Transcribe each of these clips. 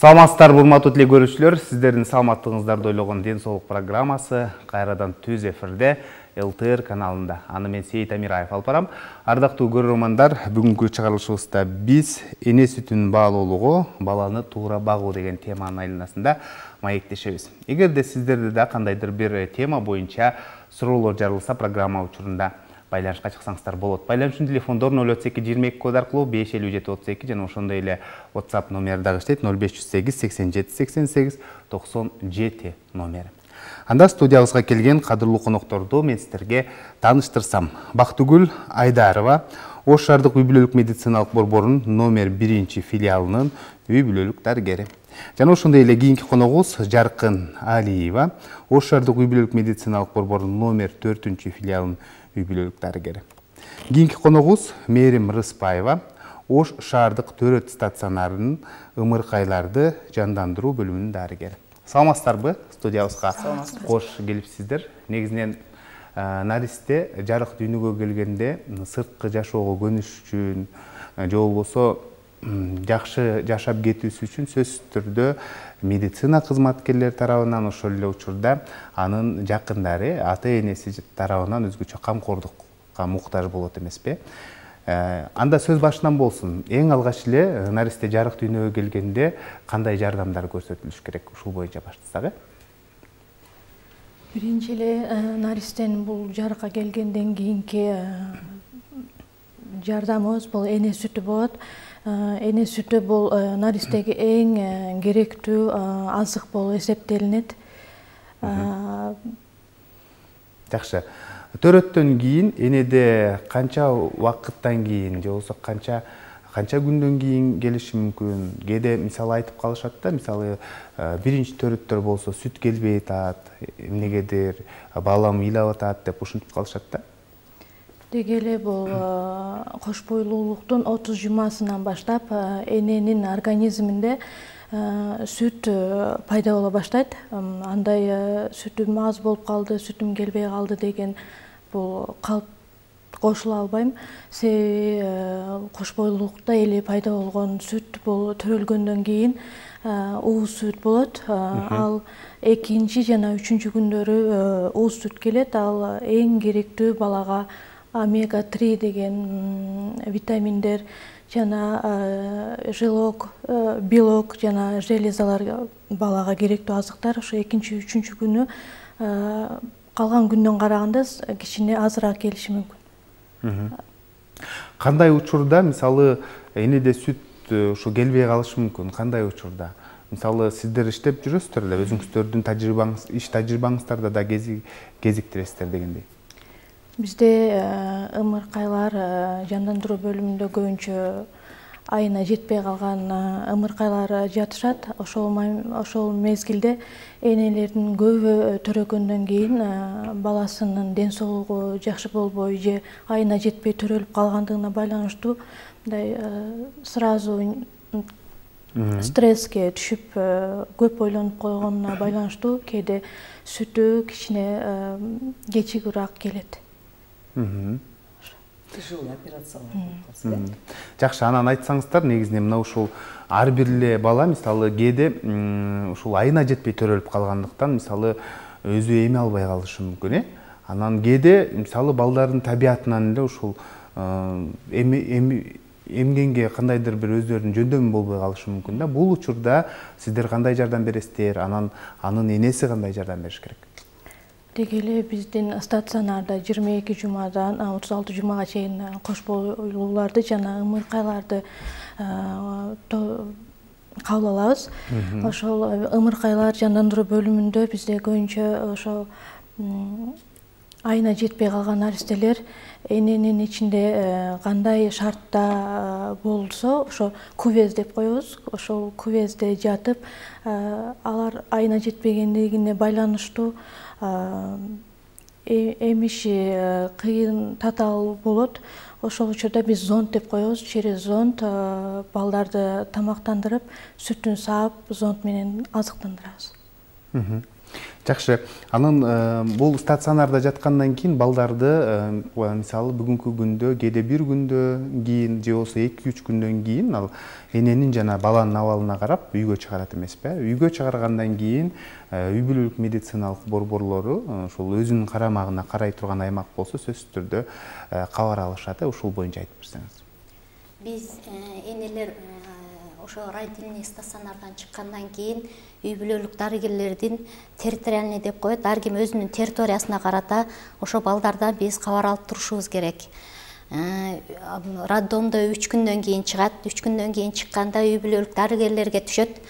Саламатсыздар, урматтуу теле көрүүчүлөр, сиздердин саламаттыгыңыздарды ойлогон ден соолук программасы кайрадан түз эфирде ЛТР каналында. Аны мен Сейит Амираев алып барам. Ардактуу көрөрмандар, бүгүнкү чыгарылышыбызда биз эне сүтүнүн баалуулугу, баланы туура багуу деген теманын айланасында маектешебиз. Эгерде сиздерде да кандайдыр бир тема боюнча суроолор жарылса, программа учурунда байланышка чыксаңыздар болот. Байланышчы телефондор 032 22 код аркылуу 55732 жана ошондой эле WhatsApp номери дагы иштейт 0508 87 88 97 номери. Анда студиябызга келген кадырлуу конокторду мен сиздерге тааныштырсам. Бактыгүл Айдарова Ош шаардык үй-бүлөлүк медициналык борборунун номер 1 филиалынын үй-бүлөлүк дарыгери. Жана ошондой эле кийинки коногубуз Жаркын Алиева Ош шаардык үй-бүлөлүк медициналык борборунун номер 4 филиалынын үй-бүлөлүк дарыгери. Кийинки коногубуз Мээрим Рыспаева Ош шаардык төрөт стационарынын ымыркайларды жандандыруу бөлүмүнүн дарыгери. Саламатсыздарбы? Студиябызга кош келипсиздер. Негизинен наристе жарык дүйнөгө келгенде сырткы жашоого көнүш үчүн же болбосо жакшы жашап кетүүсү үчүн сөзсүз түрдө медицина кызматкерлери тарабынан ошол эле учурда анын жакындары, ата-энеси тарабынан өзгөчө камкордукка муктаж болот эмеспи? Анда сөз башынан болсун. Эң алгач эле наристе жарык дүйнөгө келгенде кандай жардамдар көрсөтүлүш керек? Ушул боюнча баштасак. Биринчи эле наристенин бул жарыкка келгенден кийинки жардамыбыз бул эне сүтү болот. Эне сүтү бул наристеге эң керектүү азык болуп эсептелинет. Жакшы. Төрөттөн кийин энеде канча убакыттан кийин же болбосо канча күндөн кийин келиши мүмкүн? Кээде мисалы айтып калышат да, мисалы биринчи төрөттөр болсо сүт келбей атат, эмнегедир балам ыйлап атат деп ушинтип калышат да. Деги эле бул кош бойлуулуктун 30 жумасынан баштап эненин организминде сүт пайда боло баштайт. Андай сүтүм аз болуп калды, сүтүм келбей калды деген бул калп кошула албайм. Кош бойлуулукта эли пайда болгон сүт бул төрөлгөндөн кийин ууз сүт болот. Ал экинчи жана үчүнчү күндөрү ууз сүт келет. Ал эң керектүү балага омега 3 деген витаминдер жана желок, белок жана железалар балага керектүү азыктар. Ошо экинчи, үчүнчү күнү калган күндөн караганда кичине азыраак келиши мүмкүн. Кандай учурда мисалы энеде сүт ушу келбей калышы мүмкүн? Кандай учурда? Мисалы сиздер иштеп жүрөсүздөр эле, өзүңүздөрдүн тажрыйбаңыздарда да кезиктиресиздер дегендей. Бизде ымыркайлар жандандыруу бөлүмүндө көбүнчө айына жетпей калган ымыркайлар жатышат. Ошол мезгилде энелердин көбү төрөгөндөн кийин баласынын ден соолугу жакшы болбой же айына жетпей төрөлүп калгандыгына байланыштуу мындай сразу стресске түшүп көп ойлонуп койгонуна байланыштуу кээде сүтү кичине кечигирээк келет. Тяжелый операциялар. Жакшы, анан айтсаңыздар, негизинен мына ушул ар бир эле бала мисалы кээде ушул айына жетпей төрөлүп калгандыктан мисалы өзү эме албай калышы мүмкүн, Анан кээде мисалы балдардын табиятынан эле ушул эмгенге кандайдыр бир өздөрүнүн жөндөмү болбой калышы мүмкүн да. Бул учурда сиздер кандай жардам бересиздер? Анын энеси кандай жардам бериш керек? Деги эле биздин стационарда 22 жумадан 36 жумага чейин кош бойлууларды жана ымыркайларды кабыл алабыз. Ошол ымыркайлар жандандыруу бөлүмүндө бизде көбүнчө ошо айына жетпей калган наристелер эненин ичинде кандай шартта болсо ошо кувез деп коебуз. Ошол кувезде жатып, алар айына жетпегендигине байланыштуу эмиши кыйын татаал болот. Ошол учурда биз зонд деп коебуз. Через зонд балдарды тамактандырып, сүтүн саап, зонд менен азыктандырабыз. Жакшы. Анын бул стационарда жаткандан кийин балдарды мисалы бүгүнкү күндө, кээде бир күндөн кийин же болсо 2-3 күндөн кийин ал эненин жана баланын абалына карап үйгө чыгарат эмеспи? Үйгө чыгаргандан кийин үй бүлөлүк медициналык борборлору ошол өзүнүн карамагына карай турган аймак болсо сөзсүз түрдө кабар алышат. Ушул боюнча айтып берсеңиз. Биз энелер ошо родильный стационардан чыккандан кийин үй бүлөлүк дарыгерлердин территориальный деп коет, ар ким өзүнүн территориясына карата ошо балдардан биз кабар алып турушубуз керек. Роддомдо 3 күндөн кийин чыгат, 3 күндөн кийин чыкканда үй бүлөлүк дарыгерлерге түшөт.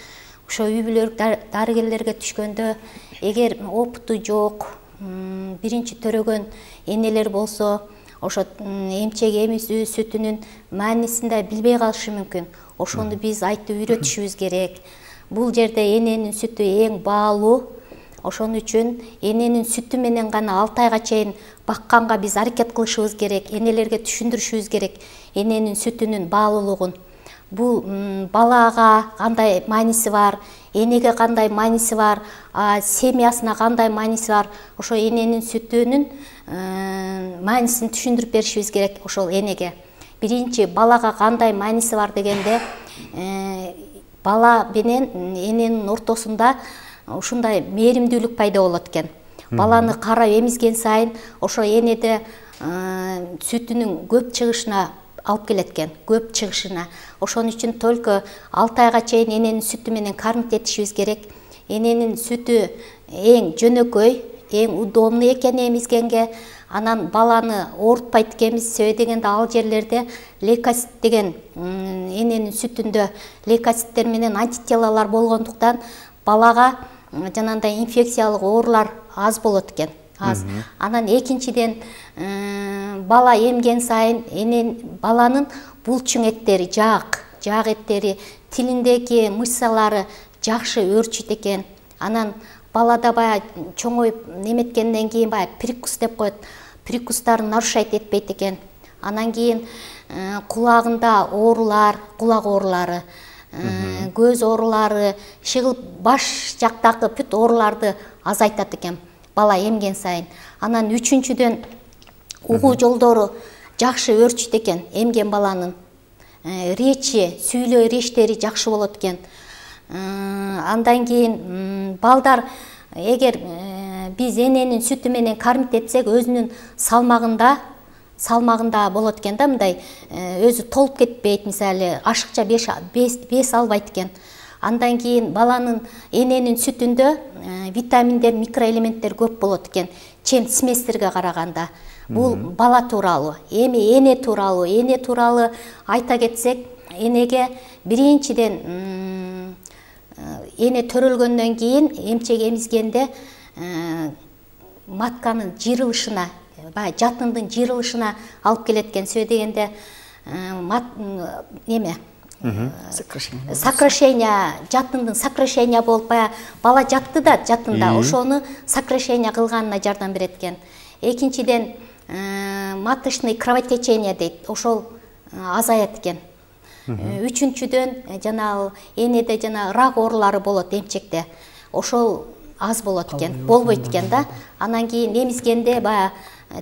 Ошо үй бүлөлүк дарыгерлерге түшкөндө эгер опыту жок, биринчи төрөгөн энелер болсо, ошо эмчек эмизүү сүтүнүн маанисин да билбей калышы мүмкүн. Ошону биз айтып үйрөтүшүбүз керек. Бул жерде эненин сүтү эң баалуу. Ошон үчүн эненин сүтү менен гана 6 айга чейин бакканга биз аракет кылышыбыз керек. Энелерге түшүндүрүшүбүз керек эненин сүтүнүн баалуулугун. Бул балага кандай мааниси бар, энеге кандай мааниси бар, семьясына кандай мааниси бар. Ошо эненин сүтүнүн маанисин түшүндүрүп беришибиз керек ошол энеге. Биринчи балага кандай мааниси бар дегенде, бала менен эненин ортосунда ушундай мээримдүүлүк пайда болот экен. Баланы карап эмизген сайын ошо энеде сүтүнүн көп чыгышына алып келет экен, көп чыгышына. Ошон үчүн только 6 айга чейин эненин сүтү менен кармит этишибиз керек. Эненин сүтү эң жөнөкөй, эң удобный экен эмизгенге. Анан баланы оорутпайт экенбиз, себеби дегенде ал жерлерде лейкоцит деген эненин сүтүндө лейкоциттер менен антителалар болгондуктан балага жанагындай инфекциялык оорулар аз болот экен. Аз. Анан экинчиден бала эмген сайын баланын булчуң эттери, жаак эттери, тилиндеги мышцалары жакшы өөрчүйт экен. Анан балада баягы чоңоюп неметкенден кийин баягы прикус деп коет. Прикустарын нарушать этпейт экен. Анан кийин кулагында оорулар, кулак оорулары, көз оорулары, шыгыл баш жактагы бүт ооруларды азайтат экен бала эмген сайын. Анан үчүнчүдөн угуу жолдору жакшы өөрчүйт экен эмген баланын. Речи, сүйлөө ирештери жакшы болот экен. Андан кийин балдар эгер биз эненин сүтү менен кармит этсек өзүнүн салмагында болот экен да, мындай өзү толуп кетпейт, мисалы ашыкча бес албайт экен. Андан кийин баланын эненин сүтүндө витаминдер, микроэлементтер көп болот экен, чем сместерге караганда. Бул бала тууралуу. Эми эне тууралуу айта кетсек, энеге биринчиден эне төрөлгөндөн кийин эмчек эмизгенде матканын жырылышына, жатындын жырылышына алып келет экен. Себеби дегенде сокращение, жатындын сокращение болуп бала жатты да жатында, ошону сокращение кылганына жардам берет экен. Экинчиден маточный кровотечение дейт, ошол азаят экен. Үчүнчүдөн жанагы энеде рак оорулары болот эмчекте. Ошол аз болот экен, болбойт экен да. Анан кийин эмизгенде баягы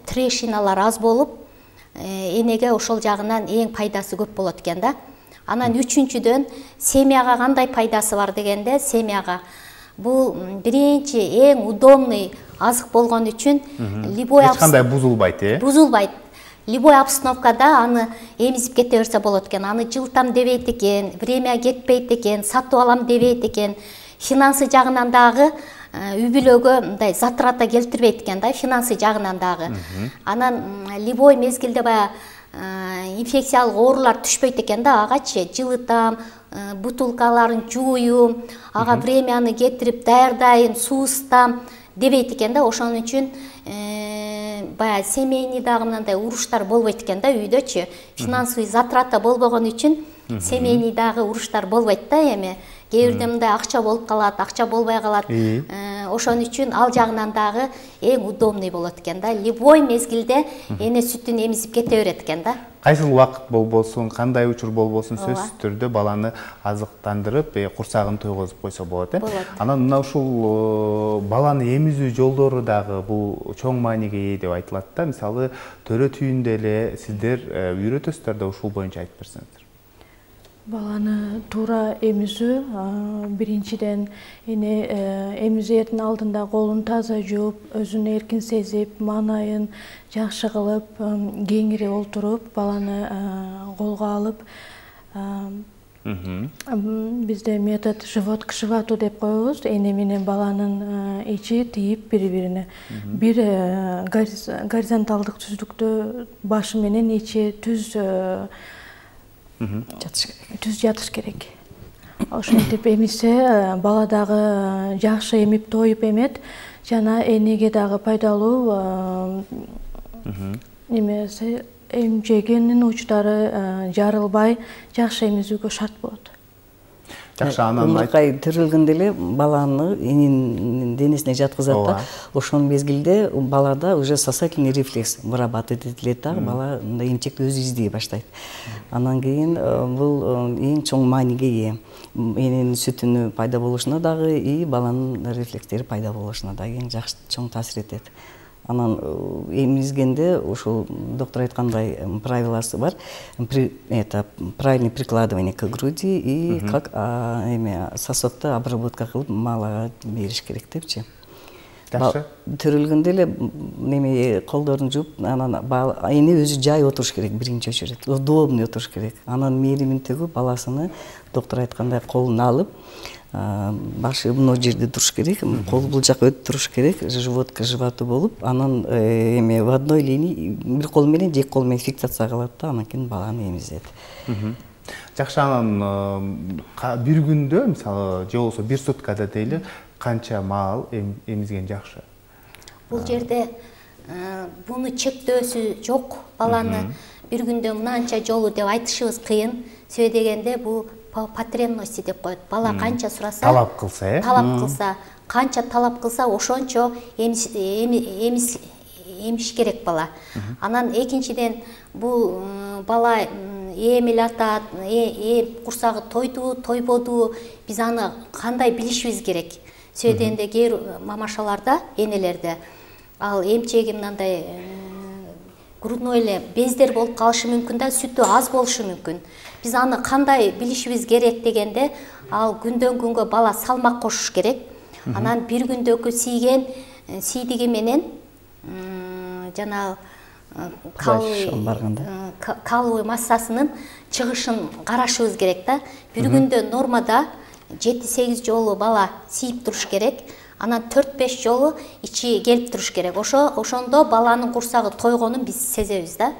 трешиналар аз болуп, энеге ошол жагынан эң пайдасы көп болот экен да. Анан үчүнчүдөн семьяга кандай пайдасы бар дегенде, семьяга бул биринчи эң удобный азык болгон үчүн любой эч кандай бузулбайт, бузулбайт. Любой обстановкада аны эмизип кете берсе болот экен. Аны жылтам дебейт экен, время кетпейт экен, сатып алам дебейт экен. Финансы жагынан дагы үй бүлөгө мындай затрата келтирбейт экен да, финансы жагынан дагы. Анан любой мезгилде баягы инфекциялык оорулар түшпөйт экен да, агачы жылытам, бутылкаларын жууйум, ага времяны кетирип даярдайын, суу ысытам дебейт экен да. Ошон үчүн баягы семейный дагы мындай уруштар болбойт экен да үйдөчү. Финансовый затрата болбогон үчүн семейный дагы уруштар болбойт да. Эми кээ бирде мындай акча болуп калат, акча болбой калат. Ошон үчүн ал жагынан дагы эң удобный болот экен да. Любой мезгилде эне сүтүн эмизип кете берет экен да. кайсыл убакыт болбосун, кандай учур болбосун сөзсүз түрдө баланы азыктандырып, курсагын тойгозуп койсо болот, Анан мына ушул баланы эмизүү жолдору дагы бул чоң мааниге ээ деп айтылат да. Мисалы, төрө түйүндө эле сиздер үйрөтөсүздөр да ушул боюнча айтып берсеңиздер. Баланы туура эмизүү, биринчиден эмизээрдин алдында колун таза жууп, өзүн эркин сезип, маанайын жакшы кылып, кеңири олтуруп, баланы колго алып, бизде метод живот к животу деп коебуз. Эне менен баланын ичи тийип бири-бирине. Бир горизонталдык түздүктө башы менен ичи түз жатыш керек. Ошентип эмисе бала дагы жакшы эмип тоюп эмет, жана энеге дагы пайдалуу немесе эмчегенин учтары жарылбай жакшы эмизүүгө шарт болот. Жакшы, анан умуркай төрөлгөндө эле баланы эненин денесине жаткызат да. Ошол мезгилде балада уже сосательный рефлекс вырабатывать этилет да, бала эмчекти өзү издей баштайт. Анан кийин бул эң чоң мааниге ээ. Эненин сүтүнүн пайда болушуна дагы и баланын рефлекстери пайда болушуна дагы эң жакшы чоң таасир этет. Анан эмизгенде ушул доктор айткандай правиласы бар. Это правильное прикладывание к груди и как сосокто обработка кылып малага бериш керек депчи. Жакшы. Төрөлгөндө эле неме колдорун жууп, анан эне өзү жай отуруш керек биринчи очередь. Удобный отуруш керек. Анан мээримин төгүп баласыны доктор айткандай колун алып, башы мына жерде туруш керек, кол бул жака өтүп туруш керек, живот к животу болуп, анан в одной линии бир кол менен же эки кол менен фиксация кылат да, анан кийин баланы эмизет. Жакшы, анан бир күндө, мисалы, же болбосо бир суткада дейли, канча маал эмизген жакшы? Бул жерде буну чектөөсү жок. Баланы бир күндө мынанча жолу деп айтышыбыз кыйын. Себеби дегенде бул потребности деп коет. Бала канча сураса, талап кылса, канча талап кылса, ошончо эмиш керек бала. Анан экинчиден бул бала эмил атат, курсагы тойду, тойбоду, биз аны кандай билишибиз керек. Себеби дегенде кээ мамашаларда, энелерде ал эмчеги мындай грудной эле бездер болуп калышы мүмкүн да, сүтү аз болушу мүмкүн. Биз аны кандай билишибиз керек дегенде, ал күндөн күнгө бала салмак кошуш керек. Анан бир күндөгү сийдиги менен жана каловый массасынын чыгышын карашыбыз керек да. Бир күндө нормада 7-8 жолу бала сийип туруш керек. Анан 4-5 жолу ичи келип туруш керек. Ошондо баланын курсагы тойгонун биз сезебиз да.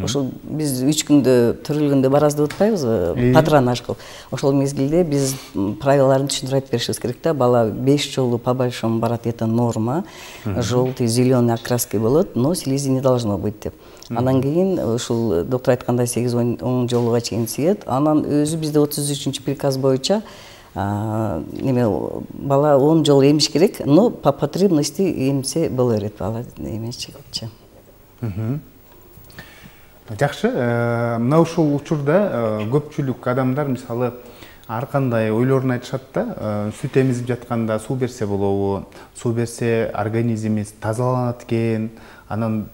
Ошол биз 3 күндө төрөлгөндө барабыз деп атпайбызбы? Патронаж кылып. Ошол мезгилде биз правилаларын түшүндүрүп айтып беришибиз керек да. Бала 5 жолу по большому барат, это норма. Желтый, зеленый окраски болот, но слизи не должно быть деп. Анан кийин ушул доктор айткандай 8-10 жолуга чейин сиет. Анан өзү бизде 33-чү приказ боюнча бала 10 жолу эмиш керек, но по потребности эмсе боло берет бала эмечи. Жакшы, мына ушул учурда көпчүлүк адамдар мисалы ар кандай ойлорун айтышат да, сүт эмизип жатканда суу берсе болобу, суу берсе организмибиз тазаланат экен. Анан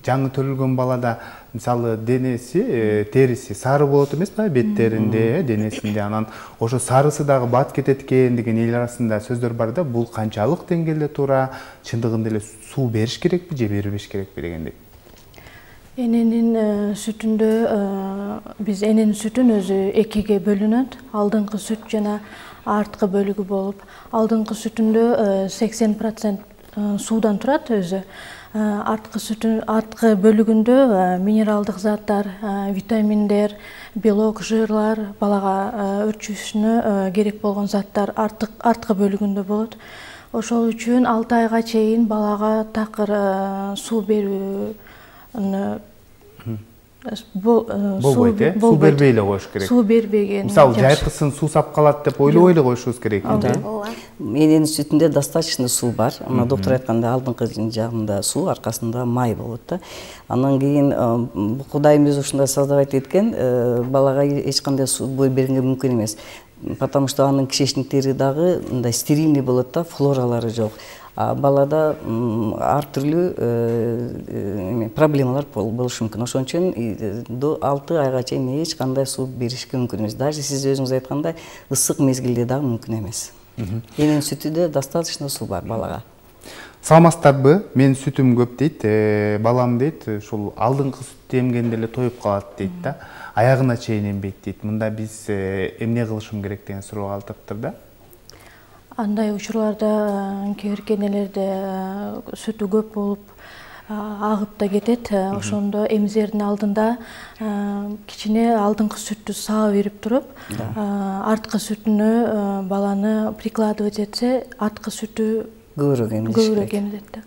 жаңы төрөлгөн балада мисалы денеси, териси сары болот эмеспи, беттеринде, денесинде, анан ошо сарысы дагы бат кетет экен деген эл арасында сөздөр бар да. Бул канчалык деңгээлде туура, чындыгында эле суу бериш керекпи же бербеш керекпи дегендей? Эненин сүтүндө биз эненин сүтүн өзү экиге бөлүнөт. Алдыңкы сүт жана арткы бөлүгү болуп, алдыңкы сүтүндө 80% суудан турат өзү. Арткы бөлүгүндө минералдык заттар, витаминдер, белок, жырлар, балага өрчүшүнө керек болгон заттар арткы бөлүгүндө болот. Ошол үчүн 6 айга чейин балага такыр суу берүү болбойт э суу бербей эле коюш керек. Суу бербеген. Мисалы жайкысын суу сап калат деп ойлобой эле коюшубуз керек. ооба. Эненин сүтүндө достаточно суу бар. Ана доктор айткандай алдыңкы жагында суу, аркасында май болот да. Анан кийин Кудайымыз ушундай создавать эткен, балага эч кандай суу бергенге мүмкүн эмес. Потому что анын кишечниктери дагы мындай стерильный болот да, флоралары жок. Балада ар түрлүү проблемалар болушу мүмкүн. Ошон үчүн до 6 айга чейин эч кандай суу беришке мүмкүн эмес. Даже сиз өзүңүз айткандай ысык мезгилде дагы мүмкүн эмес. Эненин сүтүдө достаточно суу бар балага. Саламатсыздарбы? Менин сүтүм көп дейт, балам дейт, ушул алдыңкы сүттү эмгенде эле тоюп калат дейт да. Аягына чейин эмбейт дейт. Мында биз эмне кылышым керек деген суроо калтырыптыр да. Андай учурларда кейбирки энелерде сүтү көп болуп агып да кетет. Ошондо эмизердин алдында кичине алдыңкы сүттү саа берип туруп, арткы сүтүнө баланы прикладывать этсе, арткы сүтү көбүрөөк эмизет да.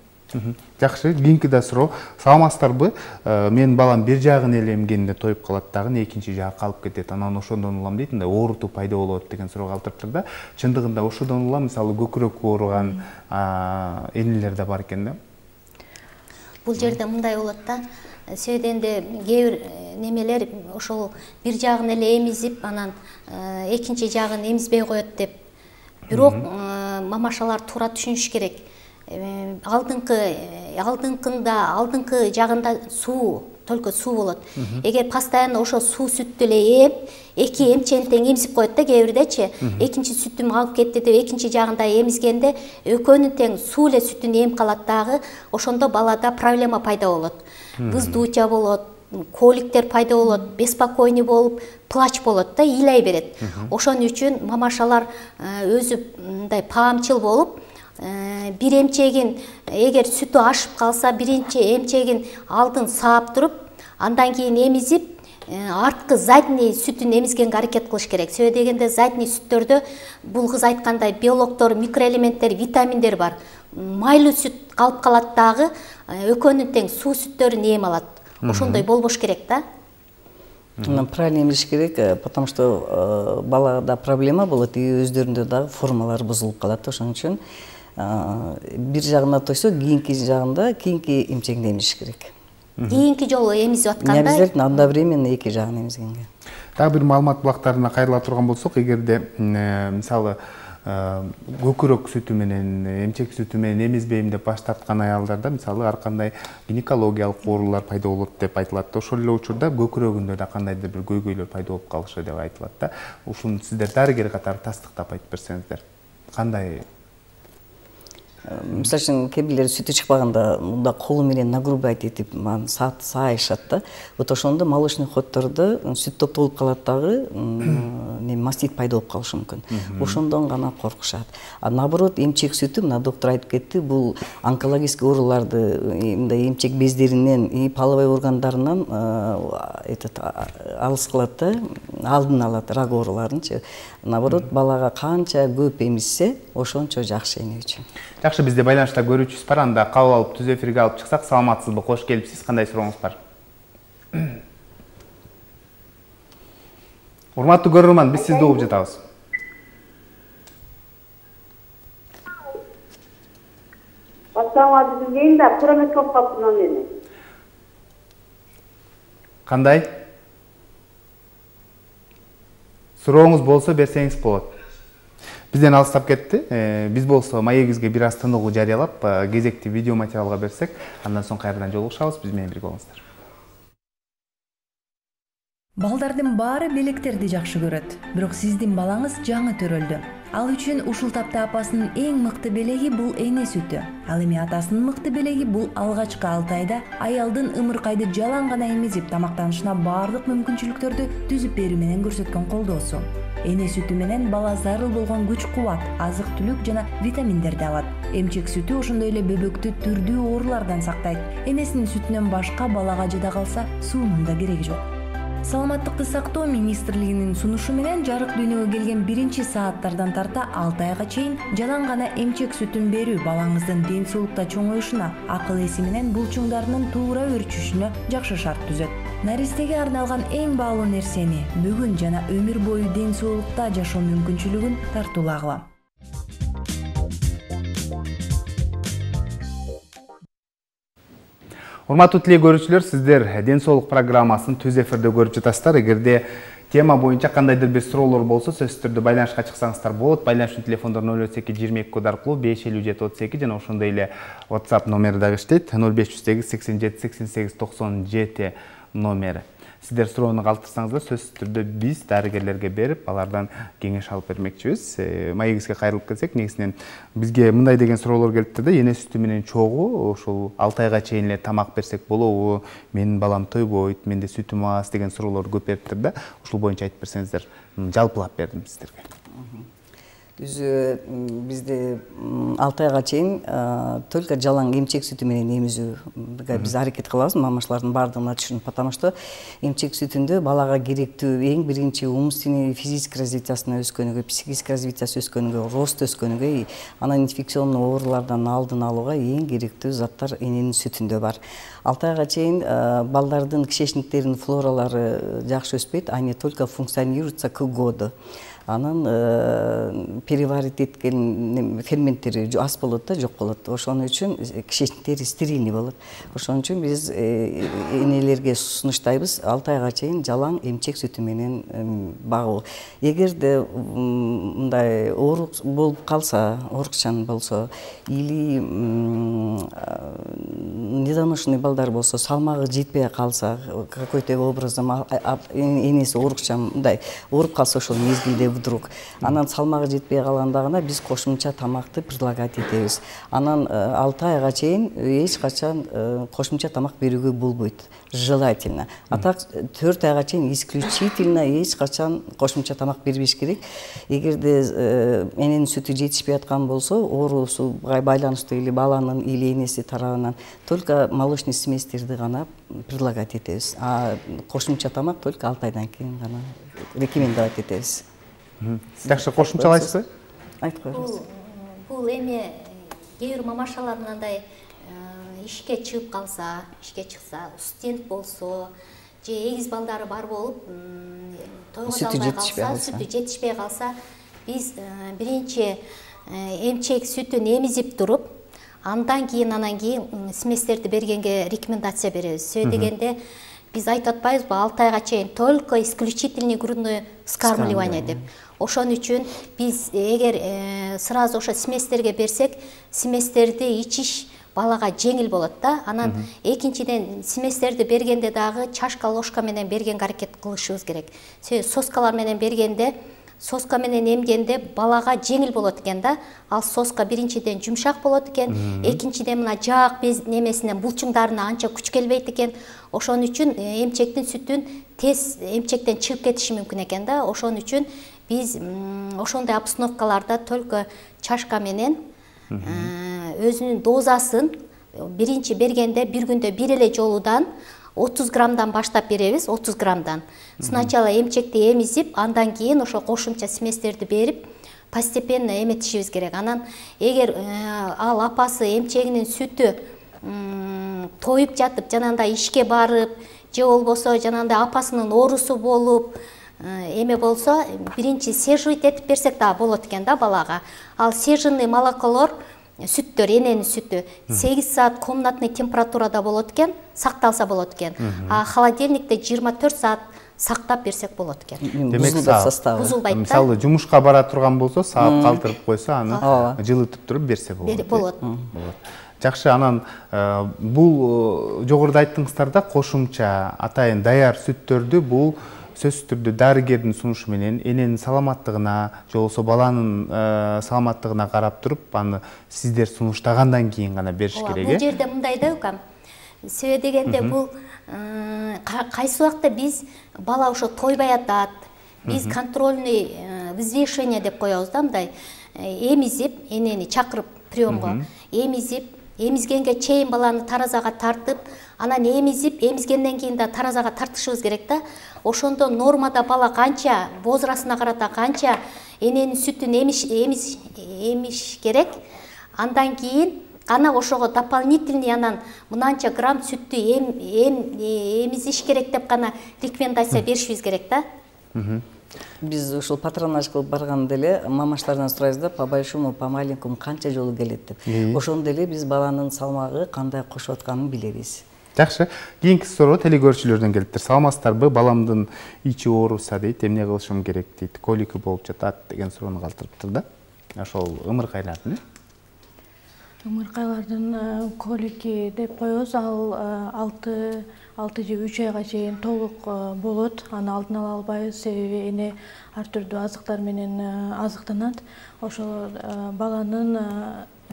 Жакшы, кийинки да суроо. Саламатсыздарбы? Менин балам бир жагын эле эмгенде тоюп калат дагы, экинчи жагы калып кетет. Анан ошондон улам дейт, мындай оорутуу пайда болот деген суроо калтырыптыр да. Чындыгында ошодон улам, мисалы көкүрөк ооруган энелер да бар экен да. Бул жерде мындай болот да. Сөйденде кээ бир немелер ошол бир жагын эле эмизип, анан экинчи жагын эмизбей коет деп. Бирок мамашалар туура түшүнүш керек. Алдыңкы жагында суу, только суу болот. Эгер постоянно ошо суу сүттү эле эки эмчени тең эмизип коет да кээ бирдечи. Экинчи сүтүм агып кетти деп экинчи жагында эмизгенде экөөнүн тең суу эле сүтүн эм калат дагы, ошондо балада проблема пайда болот. Вздутие болот, коликтер пайда болот, беспокойный болуп, плач болот да, ыйлай берет. Ошон үчүн мамашалар өзү мындай паамчыл болуп, бир эмчегин эгер сүтү ашып калса, биринчи эмчегин алдын саап туруп, андан кийин эмизип, арткы задний сүтүн эмизгенге аракет кылыш керек. Себеби дегенде задний сүттөрдө бул кыз айткандай белоктор, микроэлементтер, витаминдер бар. Майлуу сүт калып калат дагы, экөөнүн тең суу сүттөрүн эм алат. Ошондой болбош керек да. Правильно эмизиш керек, потому что балада проблема болот, и өздөрүндө дагы формалар бузулуп калат. Ошон үчүн бир жагына тойсо, кийинки жагында, кийинки эмчегинде эмизиш керек. Кийинки жолу эмизип атканда не обязательно одновременно эки жагын эмизгенге. Дагы бир маалымат булактарына кайрыла турган болсок, эгерде мисалы көкүрөк сүтү менен, эмчек сүтү менен эмизбейм деп баш тарткан аялдарда мисалы ар кандай гинекологиялык оорулар пайда болот деп айтылат. Ошол эле учурда көкүрөгүндө да кандайдыр бир көйгөйлөр пайда болуп калышы деп айтылат да. Ушуну сиздер дарыгер катары тастыктап айтып берсеңиздер. Кандай? Мисалы үчүн кээ бирлер сүтү чыкпаганда мында колу менен нагрубать этип саайышат да. Вот ошондо молочный ходдордо сүт топтолуп калат дагы, мастит пайда болуп калышы мүмкүн. Ошондон гана коркушат. А наоборот, эмчек сүтү, мына доктор айтып кетти, бул онкологический ооруларды, мындай эмчек бездеринен и половой органдарынан алыс кылат да, алдын алат рак ооруларынчы. Наоборот, балага канча көп эмизсе, ошончо жакшы эне үчүн. Жакшы, бизде байланышта көрүүчүбүз бар, анда кабыл алып түз эфирге алып чыксак. Саламатсызбы? Кош келипсиз. Кандай сурооңуз бар? Урматтуу көрөрман, биз сизди угуп жатабыз. Ассаламу алейкум да, прометоп калыптын мени. Кандай? Сурооңуз болсо берсеңиз болот. Бизден алыстап кетти. Биз болсо маегибизге бир аз тыныгуу жарыялап, кезекти видео материалга берсек, андан соң кайрадан жолугушабыз. Биз менен бирге болуңуздар. Балдардын баары белектерди жакшы көрөт, бирок сиздин балаңыз жаңы төрөлдү. Ал үчүн ушул тапта апасынын эң мыкты белеги бул эне сүтү. Ал эми атасынын мыкты белеги бул алгачкы 6 айда аялдын ымыркайды жалаң гана эмизип, тамактанышына баардык мүмкүнчүлүктөрдү түзүп берүү менен көрсөткөн колдоосу. Эне сүтү менен бала зарыл болгон күч-кубат, азык-түлүк жана витаминдерди алат. Эмчек сүтү ошондой эле бөбөктү түрдүү оорулардан сактайт. Энесинин сүтүнөн башка балага жада калса, суунун да кереги жок. Саламаттыкты сактоо министрлигинин сунушу менен жарык дүйнөгө келген биринчи сааттардан тарта 6 айга чейин жалаң гана эмчек сүтүн берүү балаңыздын ден соолукта чоңоюшуна, акыл эси менен булчуңдарынын туура өрчүшүнө жакшы шарт түзөт. Наристеге арналган эң баалуу нерсени бүгүн жана өмүр бою ден соолукта жашоо мүмкүнчүлүгүн тартуулагыла. Урматтуу теле көрүүчүлөр, сиздер ден соолук программасын түз эфирде көрүп жатасыздар. Эгерде тема боюнча кандайдыр бир суроолор болсо, сөзсүз түрдө байланышка чыксаңыздар болот. Байланыш телефондор 032 22 код аркылуу 557 32 жана ошондой эле WhatsApp номери дагы иштейт. 05 87 88 97 номери. Сиздер суроону калтырсаңыздар, сөзсүз түрдө биз дарыгерлерге берип, алардан кеңеш алып бермекчибиз. Маегибизге кайрылып келсек, негизинен бизге мындай деген суроолор келипти да, эне сүтү менен чогуу ушул 6 айга чейин эле тамак берсек болобу? Менин балам тойбойт, менде сүтүм аз деген суроолор көп бериптир да. Ушул боюнча айтып берсеңиздер, жалпылап бердим сиздерге. Өзү бизде 6 айга чейин только жалаң эмчек сүтү менен эмизүүгө биз аракет кылабыз, мамашлардын баардыгына түшүнүп, потому что эмчек сүтүндө балага керектүү эң биринчи умственный физический развитиясына өскөнүгө, психический развитиясы өскөнүгө, рост өскөнүгө, анан инфекционный оорулардан алдын алууга эң керектүү заттар эненин сүтүндө бар. 6 айга чейин балдардын кишечниктеринин флоралары жакшы өспөйт, они только функционируются к году. Анан переварить эткен ферменттери аз болот да, жок болот. Ошон үчүн кишечниктери стерильный болот. Ошон үчүн биз энелерге сунуштайбыз 6 айга чейин жалаң эмчек сүтү менен багуу. Эгерде мындай оорук болуп калса, оорукчан болсо или недоношенный балдар болсо, салмагы жетпей калса, какой-то образом энеси оорукчан, мындай ооруп калса ошол мезгилде вдруг. Анан салмагы жетпей калганда гана биз кошумча тамакты предлагать этебиз. Анан 6 айга чейин эч качан кошумча тамак берүүгө болбойт. Желательно. А так 4 айга чейин исключительно эч качан кошумча тамак бербеш керек. Эгерде эненин сүтү жетишпей аткан болсо, оорусуга байланыштуу или баланын или энеси тарабынан только молочный сместерди гана предлагать этебиз. А кошумча тамак только 6 айдан кийин гана рекомендовать этебиз. Жакшы, кошумчалайсызбы? Айтып коюңуз. Бул эми кээ бир мамашалар мындай ишке чыгып калса, студент болсо, же эгиз балдары бар болуп, тойго албай калса, сүтү жетишпей калса, биз биринчи эмчек сүтүн эмизип туруп, анан кийин сместерди бергенге рекомендация беребиз. Сөй дегенде биз айтып атпайбызбы, 6 айга чейин только исключительный грудное вскармливание деп. Ошон үчүн биз эгер сразу ошо сместерге берсек, сместерди ичиш балага жеңил болот да. Анан экинчиден сместерди бергенде дагы чашка ложка менен бергенге аракет кылышыбыз керек. Соскалар менен бергенде, соска менен эмгенде балага жеңил болот экен да. Ал соска биринчиден жумшак болот экен, экинчиден мына жаак без немесинен булчуңдарына анча күч келбейт экен. Ошон үчүн эмчектин сүтүн тез эмчектен чыгып кетиши мүмкүн экен да. Ошон үчүн биз ошондой обстановкаларда только чашка менен өзүнүн дозасын биринчи бергенде бир күндө бир эле жолудан 30 граммдан баштап беребиз, 30 граммдан. Сначала эмчекти эмизип, андан кийин ошо кошумча сместерди берип, постепенно эметишибиз керек. Анан эгер ал апасы эмчегинин сүтү тоюп жатып, жанагындай ишке барып, же болбосо жанагындай апасынын оорусу болуп, эме болсо, биринчи сеживать этип берсек да болот экен да балага. Ал сеженный молоколор, сүттөр, эненин сүтү 8 саат комнатный температурада болот экен, сакталса болот экен. А холодильникте 24 саат сактап берсек болот экен. Демек, бузулбайт да. Мисалы, жумушка бара турган болсо, саап калтырып койсо, аны жылытып туруп берсе болот. Болот. Жакшы, анан бул жогоруда айттыңыздар да, кошумча атайын даяр сүттөрдү бул сөзсүз түрдө дарыгердин сунушу менен эненин саламаттыгына, же болбосо баланын саламаттыгына карап туруп, аны сиздер сунуштагандан кийин гана бериш керек. Бул жерде мындай да укам. Себеби дегенде бул кайсы убакта биз бала ошо тойбай атат. Биз контрольный взвешивание деп коебуз да, мындай эмизип, энени чакырып приемго, эмизгенге чейин баланы таразага тартып, анан эмизгенден кийин да таразага тартышыбыз керек да. Ошондо нормада бала канча, возрастына карата канча эненин сүтүн эмиш керек. Андан кийин Ана ошого дополнительный анан мынанча грамм сүттү эмизиш керек деп гана рекомендация беришибиз керек да. Биз ушул патронаж кылып барганда эле мамаштардан сурайбыз да, по большому, по маленькому канча жолу келет деп. Ошондо эле биз баланын салмагы кандай кошуп атканын билебиз. Жакшы. Кийинки суроо телекөрүүчүлөрдөн келиптир. Саламатсыздарбы? Баламдын ичи ооруса дейт, эмне кылышым керек дейт. Колики болуп жатат деген суроону калтырыптыр да. Ошол ымыркайлардын. Ымыркайлардын колики деп коебуз. Ал 6 же 3 айга чейин толук болот. Аны алдын ала албайбыз, себеби эне ар түрдүү азыктар менен азыктанат. Ошол баланын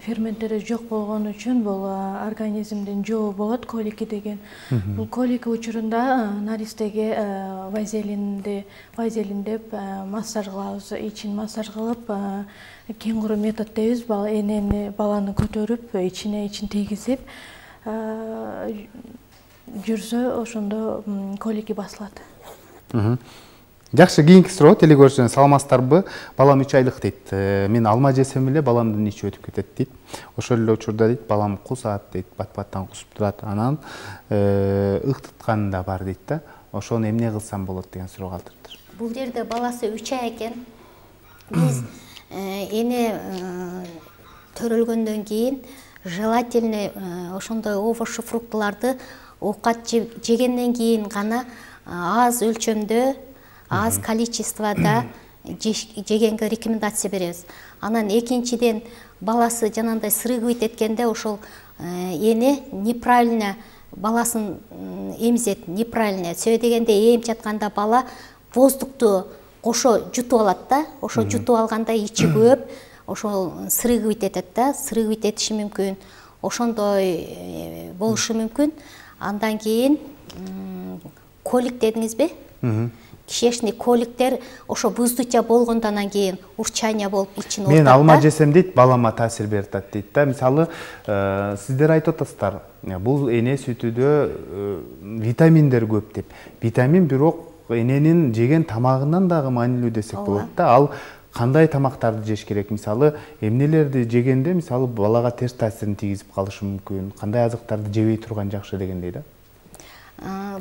ферменттери жок болгон үчүн бул организмдин жоо болот колики деген. Бул колики учурунда наристеге вазелин деп массаж кылабыз, ичин массаж кылып, кеңгуру метод дейбиз. Энени баланы көтөрүп, ичин тийгизип жүрсө, ошондо колики басылат. Жакшы, кийинки суроо телекөрүүчүлөрдөн саламатсыздарбы? Балам 3 айлык дейт. Мен алма жесем эле баламдын ичи өтүп кетет дейт. Ошол эле учурда дейт, балам кусат дейт, бат-баттан кусуп турат. Анан ыктытканы да бар дейт да. Ошону эмне кылсам болот деген суроо калтырыптыр. Бул жерде баласы 3 ай экен. Биз эне төрөлгөндөн кийин желательно ошондой овощ фруктыларды оокат жегенден кийин гана аз өлчөмдө, аз количествода жегенге рекомендация беребиз. Анан экинчиден баласы жанагындай сырыгыбыйт эткенде ошол эне неправильно баласын эмизет, неправильно. Себеби дегенде эмип жатканда бала воздукту кошо жутуп алат да. Ошо жутуп алганда ичи көп, ошол сырыгыбыйт этет да, сырыгыбыйт этиши мүмкүн. Ошондой болушу мүмкүн. Андан кийин колик дедиңизби? Кишечный коликтер ошо буздуча болгондон кийин урчание болуп ичин оорутат. Мен алма жесем дейт, балама таасир берип атат дейт да. Мисалы, сиздер айтып атасыздар, бул эне сүтүдө витаминдер көп деп. Витамин бирок эненин жеген тамагынан дагы маанилүү десек болот да. Ал кандай тамактарды жеш керек? Мисалы, эмнелерди жегенде, мисалы, балага терс таасирин тийгизип калышы мүмкүн. Кандай азыктарды жебей турган жакшы дегендей да.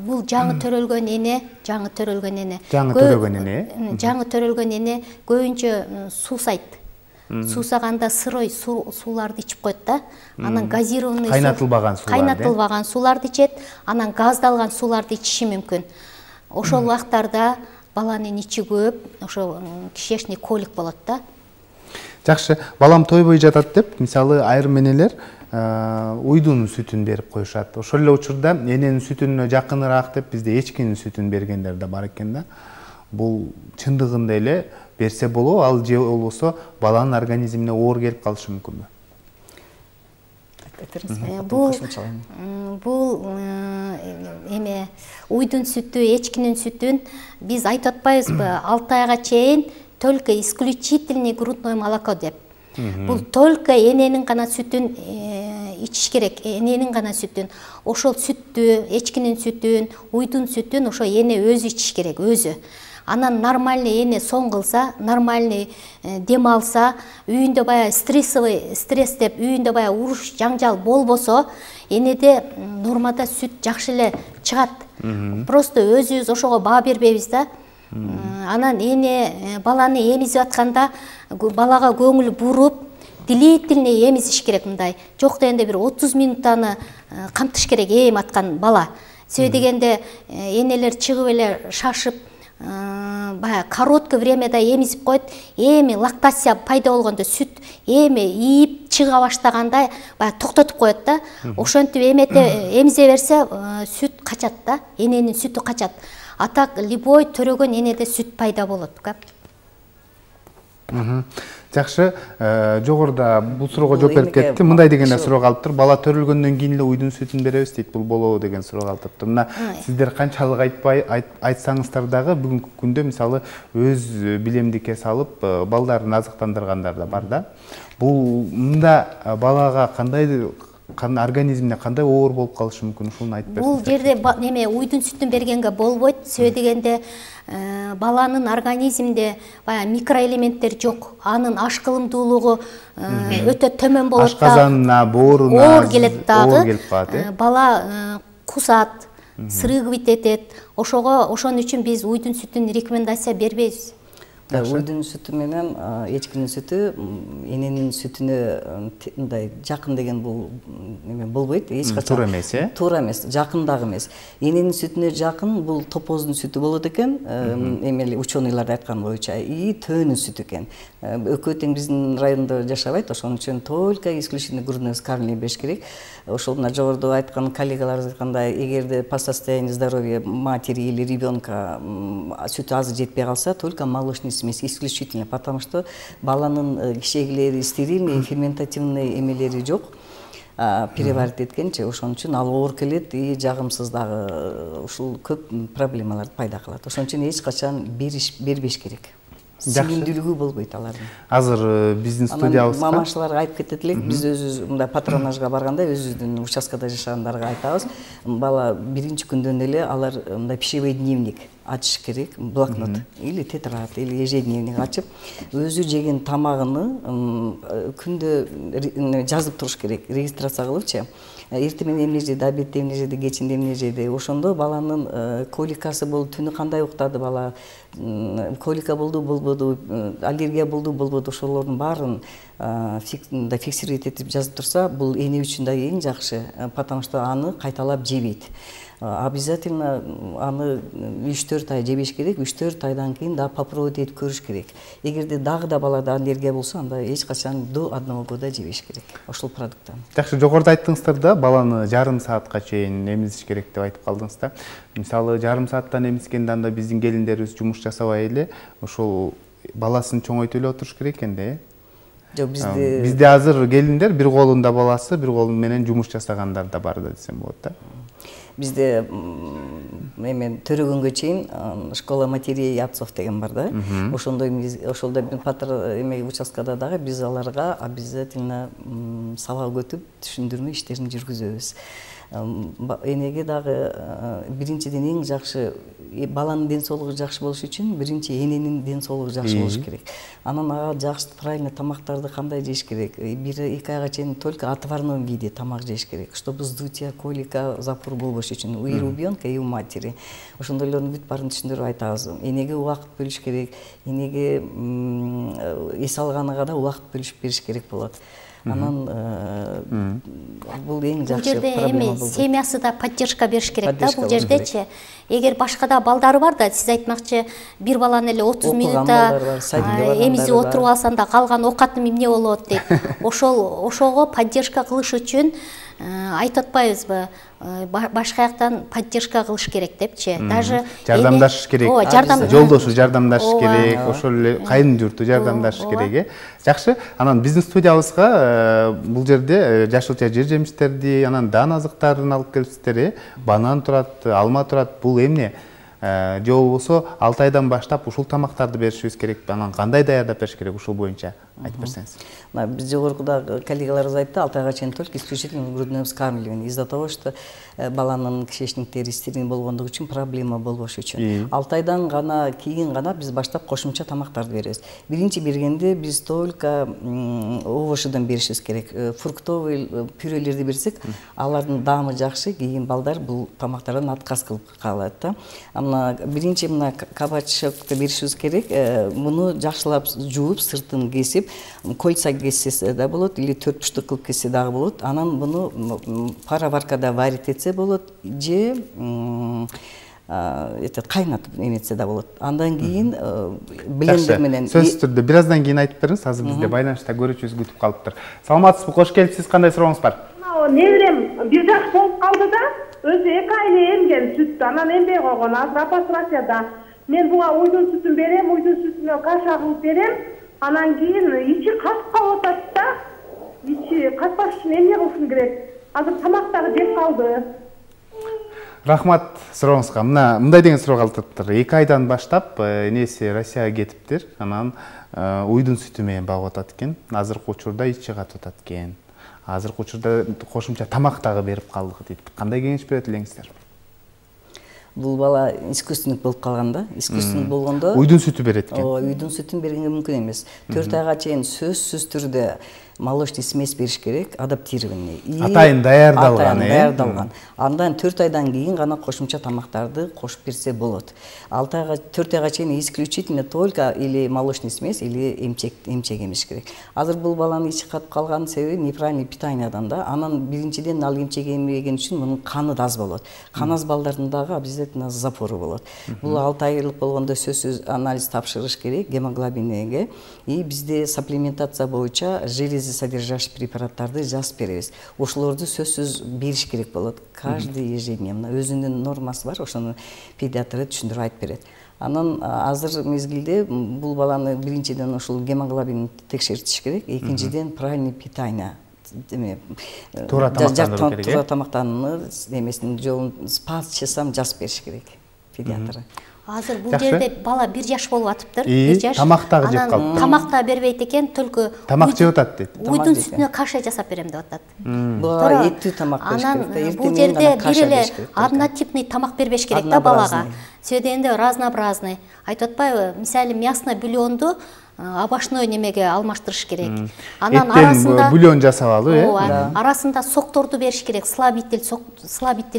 Бул жаңы төрөлгөн эне, жаңы төрөлгөн эне көбүнчө суусайт. Суусаганда сырой сууларды ичип коет да. Анан газированный кайнатылбаган сууларды ичет, анан газдалган сууларды ичиши мүмкүн. Ошол убактарда баланын ичи көп, ошо кишечный колик болот да. Жакшы, балам тойбой жатат деп, мисалы, айрым энелер уйдун сүтүн берип коюшат. Ошол эле учурда эненин сүтүнө жакыныраак деп бизде эчкинин сүтүн бергендер да бар экен да. Бул чындыгында эле берсе болобу, ал же болбосо баланын организмине оор келип калышы мүмкүнбү? Бул эме уйдун сүтү, эчкинин сүтүн биз айтып атпайбызбы? 6 айга чейин только исключительный грудное молоко деп. Бул только эненин гана сүтүн ичиш керек, эненин гана сүтүн. Ошол сүттү, эчкинин сүтүн, уйдун сүтүн ошо эне өзү ичиш керек, өзү. Анан нормальный эне соң кылса, нормальный дем алса, үйүндө бая стресс деп, үйүндө бая уруш, жаңжал болбосо, энеде нормада сүт жакшы эле чыгат. Просто өзүбүз ошого баа бербейбиз да. Анан эне баланы эмизип атканда балага көңүл буруп, длительный эмизиш керек мындай. Жок дегенде бир 30 минуттаны камтыш керек эми аткан бала. Себеби дегенде энелер чыгып эле шашып, бая короткое времяда эмизип коет, эми лактация пайда болгондо сүт эми ийип чыга баштаганда бая токтотуп коет да. Ошентип эмизе берсе сүт качат да, эненин сүтү качат. А так любой төрөгөн энеде сүт пайда болот. Жакшы, жогоруда бул суроого жооп берип кетти. Мындай деген суроо калыптыр. Бала төрөлгөндөн кийин эле уйдун сүтүн беребиз дейт. Бул болобу деген суроо калыптыр. Мына сиздер канчалык айтсаңыздар дагы бүгүнкү күндө мисалы өз билемдикке салып балдарын азыктандыргандар да бар да. Бул мында балага организмине кандай оор болуп калышы мүмкүн, ушуну айтып берсеңиз. Бул жерде неме уйдун сүтүн бергенге болбойт. Себеби дегенде баланын организминде баягы микроэлементтер жок. Анын ашкылымдуулугу өтө төмөн болот. Ашказанына, бооруна оор келет дагы. Бала кусат, срыгывать этет. Ошон үчүн биз уйдун сүтүн рекомендация бербейбиз. Уйдун сүтү менен эчкинин сүтү эненин сүтүнө мындай жакын деген бул неме болбойт. Эч качан туура эмес, Туура эмес, жакын дагы эмес. Эненин сүтүнө жакын бул топоздун сүтү болот экен, эмели ученыйлар айткан боюнча, и төөнүн сүтү экен. Экөө тең биздин райондо жашабайт, ошон үчүн только исключительно грудное вскармливание бериш керек. Ошол мына жогоруда айткан коллегаларыбыз айткандай, эгерде по состоянию здоровья матери или ребенка сүтү азыр жетпей калса, только молочный смесь исключительно, потому что баланын кишегилери стерильный, ферментативный эмелери жок. Переварить эткенче, ошон үчүн ал оор келет и жагымсыз дагы ушул көп проблемаларды пайда кылат. Ошон үчүн эч качан бербеш керек. Сиңимдүүлүгү болбойт алардын. Азыр биздин студиябызга мамашыларга айтып кетет элек, биз өзүбүз мындай патронажга барганда өзүбүздүн участкада жашагандарга айтабыз, бала биринчи күндөн эле алар мындай пищевой дневник ачыш керек, блокнот или тетрадь или ежедневник ачып, өзү жеген тамагыны күндө жазып туруш керек, регистрация кылыпчы. Эртең менен эмне жеди, обедте эмне жеди, кечинде эмне жеди. Ошондо баланын коликасы болду, түнү кандай уктады бала, колика болду, болбоду, аллергия болду, болбоду, ошолордун баарын фиксировать этип жазып турса, бул эне үчүн да эң жакшы, потому что аны кайталап жебейт. Обязательно аны 3-4 ай жебеш керек, 3-4 айдан кийин да попробовать этип көрүш керек. Эгерде дагы да балада аллергия болсо, анда эч качан до 1 года жебеш керек ошол продукттан. Жакшы, жогоруда айттыңыздар да, баланы жарым саатка чейин эмизиш керек деп айтып калдыңыз да. Мисалы, жарым сааттан эмизгенде анда биздин келиндерибиз жумуш жасабай эле, ошол баласын чоңойтуп эле отуруш керек экен-де. Жок, бизде азыр келиндер бир колунда баласы, бир колу менен жумуш жасагандар да бар да десем болот да. Бизде эме төрөгөнгө чейин школа матерей и отцов деген бар да. Ошондо эме участкада дагы биз аларга обязательно сабак өтүп, түшүндүрмө иштерин жүргүзөбүз. Энеге дагы биринчиден эң жакшы, баланын ден соолугу жакшы болуш үчүн биринчи эненин ден соолугу жакшы болуш керек. Анан ага жакшы правильно тамактарды кандай жеш керек? 1-2 айга чейин только отварном виде тамак жеш керек, чтобы вздутие, колика, запор болбош үчүн и у ребенка, и у матери. Ошондойлордун бүт баарын түшүндүрүп айтабыз. Энеге убакыт бөлүш керек, энеге эс алганга да убакыт бөлүп бериш керек болот. Анан бул эң жакшы проблема болду. Семьясы да поддержка бериш керек да бул жердечи. Эгер башкада балдары бар да, сиз айтмакчы, бир баланы эле 30 минутта эмизип отуруп алсаң да калган оокатым эмне болот дейт. Ошого поддержка кылыш үчүн айтып атпайбызбы, башка жактан поддержка кылыш керек депчи. Даже жардамдашыш керек, жолдошу жардамдашыш керек, ошол эле кайын журту жардамдашыш керек. Жакшы, анан биздин студиябызга бул жерде жашылча жер жемиштерди, анан дан азыктарын алып келипсиздер, банан турат, алма турат. Бул эмне? Же болбосо 6 айдан баштап ушул тамактарды беришибиз керек, анан кандай даярдап бериш керек, ушул боюнча айтып берсеңиз. Биз жогоруда коллегаларыбыз айтты, 6 айга чейин только исключительно грудное вскармливание. Из-за того, что баланын кишечниктери стерильный болгондугу үчүн проблема болбош үчүн. 6 айдан гана кийин гана биз баштап кошумча тамактарды беребиз. Биринчи бергенде биз только овощудан беришибиз керек. Фруктовый пюрелерди берсек, алардын даамы жакшы, кийин балдар бул тамактардан отказ кылып калат да. Биринчи кабачокты беришибиз керек. Муну жакшылап жууп, сыртын кесип, кольца кессе да болот, или 4 буштук кылып кессе дагы болот. Анан буну пароваркада варить этсе болот, же кайнатып эметсе да болот. Андан кийин блендер менен сөзсүз түрдө бир аздан кийин айтып бериңиз. Азыр бизде байланышта көрүүчүбүз күтүп калыптыр. Саламатсызбы, кош келипсиз. Кандай сурооңуз бар? Неберем 1 жаш болуп калды да, өзү 2 ай эмген сүттү, анан эмбей койгон, азыр апастрацияда. Мен буга уйдун сүтүн берем, уйдун сүтүнө каша кылып берем. Анан кийин ичи касып калып атат да. Ичи каспаш үчүн эмне кылышым керек? Азыр тамактары жеп калды. Рахмат сурооңузга. Мындай деген суроо калтырыптыр. 2 айдан баштап энеси Россияга кетиптир. Анан уйдун сүтү менен багып атат экен. Азыркы учурда ичи катып атат экен. азыркы учурда кошумча тамак дагы берип калдык дейт. Кандай кеңеш берет элеңиздер? Бул бала искусственный болуп калган да. Искусственный болгондо уйдун сүтү берет экен. Уйдун сүтүн бергенге мүмкүн эмес. 4 айга чейин сөзсүз түрдө молочный смесь бериш керек, адаптированный. Атайын даярдалган. Андан 4 айдан кийин гана кошумча тамактарды кошуп берсе болот. 4 айга чейин исключительно только или молочный смесь или эмчек эмиш керек. Азыр бул баланын ичи катып калган себеби неправильный питаниядан да. Анан биринчиден ал эмчек эмбеген үчүн мунун каны да аз болот. Кан аз балдардын дагы обязательно запору болот. Бул 6 айлык болгондо сөзсүз анализ тапшырыш керек гемоглобинге. И бизде сапплементация боюнча железы содержащий препараттарды жазып беребиз. Ошолорду сөзсүз бериш керек болот. Каждый ежедневно өзүнүн нормасы бар, ошону педиатры түшүндүрүп айтып берет. Анан азыр мезгилде бул баланы биринчиден ошол гемоглобин текшертиш керек, экинчиден правильный питание. Туура тамактануу эмесинин жолун спасчысам жазып бериш керек педиатры. Азыр бул жерде бала 1 жаш болуп атыптыр, 1 жаш. Тамак дагы жеп калыптыр. Тамак да бербейт экен, только тамак жеп атат дейт. Уйдун сүтүнө каша жасап берем деп атат. Буга эттүү тамак бериш керек. Бул жерде бир эле однотипный тамак бербеш керек да балага. Сөйдөгөндө разнообразный. Айтып атпайбы, мисалы мясной бульонду овощной немеге алмаштырыш керек. Анан арасында бульон жасап алуу, арасында сокторду бериш керек. Слабитель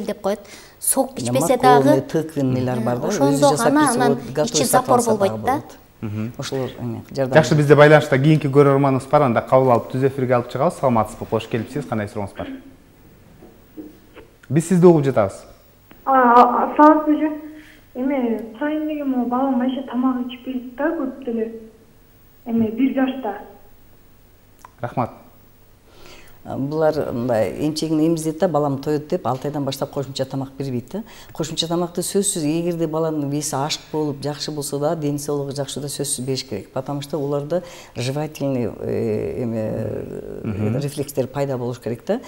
деп коет. Сок ичпесе дагы тыкыннылар бар да. Ошондо гана ичи запор болбойт да. Ошолор жардам. Жакшы, бизде байланышта кийинки көрөрманыбыз бар, анда кабыл алып түз эфирге алып чыгабыз. Саламатсызбы, кош келипсиз, кандай сурооңуз бар? Биз сизди угуп жатабыз. Саламатсызбы? Сайын деген балам айша тамак ичпейт да көп деле. 1 жашта. Рахмат. Булар мындай эмчегин эмиздет да, балам тоет деп 6 айдан баштап кошумча тамак бербейт да. Кошумча тамакты сөзсүз эгерде баланын веси ашык болуп, жакшы болсо да, ден соолугу жакшы да сөзсүз бериш керек. Потому что уларда жевательный рефлекстер пайда болуш керек да.